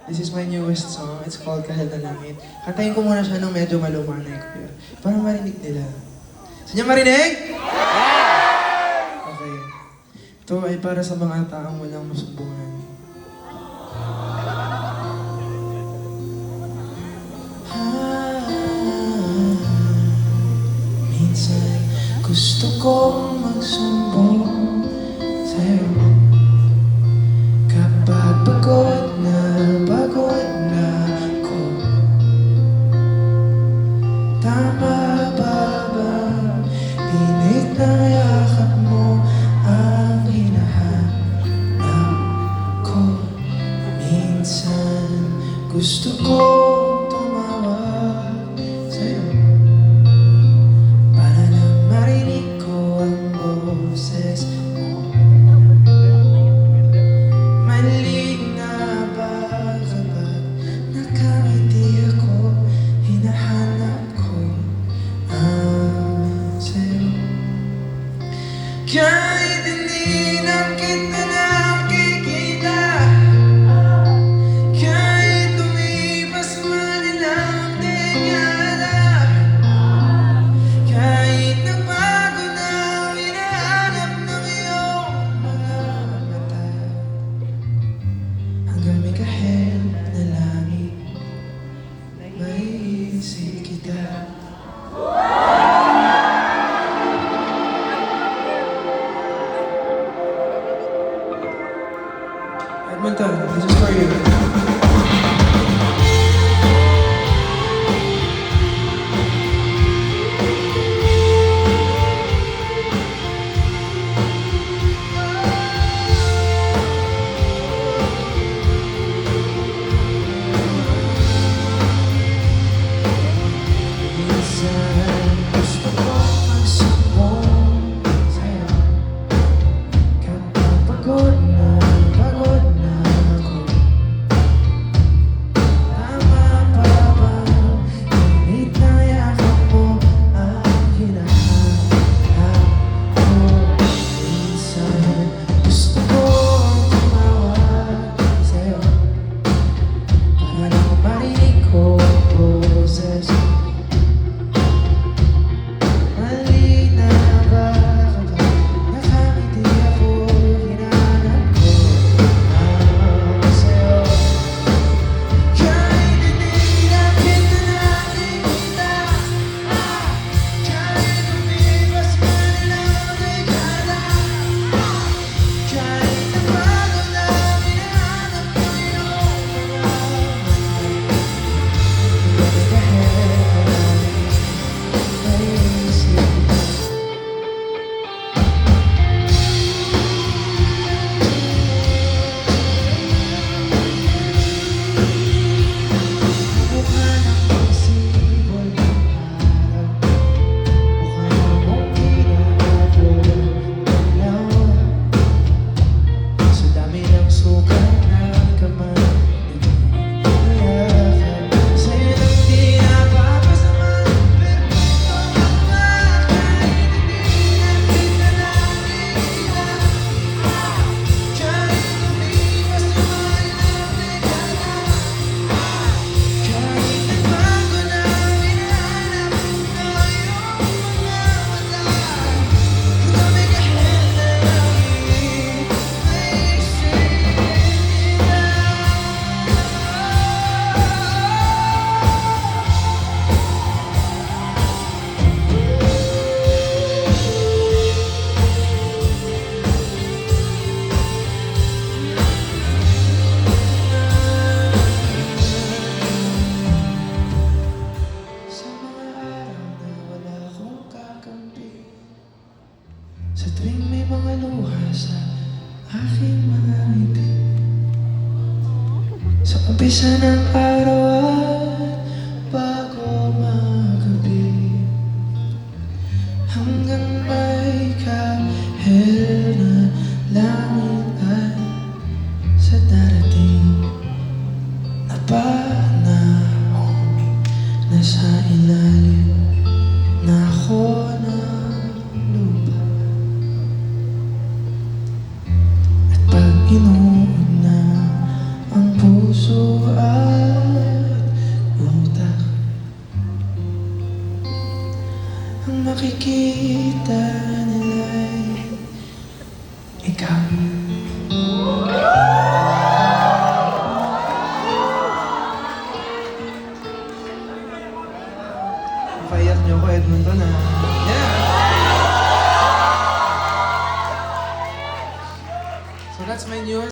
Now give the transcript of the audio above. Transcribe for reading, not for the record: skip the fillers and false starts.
This is my newest song. It's called Kahit na Langit. Kantayin ko muna siya ng medyo malumanay, kuya. Para marinig nila. Gusto niyo marinig? Okay. Ito ay para sa mga taong walang masumbungan. Minsan gusto kong magsumbong sa'yo kapag pagod na ako. Tama ba ba? Init na yakap mo ang hinahanap ko. Minsan gusto kong tumawag sa'yo para lang marinig ko ang boses mo. Mali na ba kapag nakangiti ako, hinahanap ko ang sa'yo. Kahit hindi na kita nakikita, kahit lumipas man ilang dekada, kahit nagbago na ang hinahanap ng iyong mga mata, hanggang may kahit na langit, maiisip kita. Edmonton, this is for you. Minsan gusto kong magsumbong sa'yo kapag pagod na ako. Tama ba ba? Init na yakap mo ang hinahanap ko. Minsan gusto kong tumawag sa'yo para marinig ko ang boses mo. Mali na ba kapag nakangiti ako, hinahanap ko ang sa'yo. Kahit hindi na kita nakikita, kahit lumipas man ilang dekada, kahit nagbago na ang hinahanap ko iyong mga sa tuwing may mga luha sa aking mga ngiti, sa umpisa ng araw at bago magabi, hanggang may kahel na langit at sa darating na panahon, nasa ilalim na ako ng lupa. Inuuna ang puso ang makikita nila'y ikaw. Paiyak niyo ko, Edmonton, ha? Yeah! So that's my news.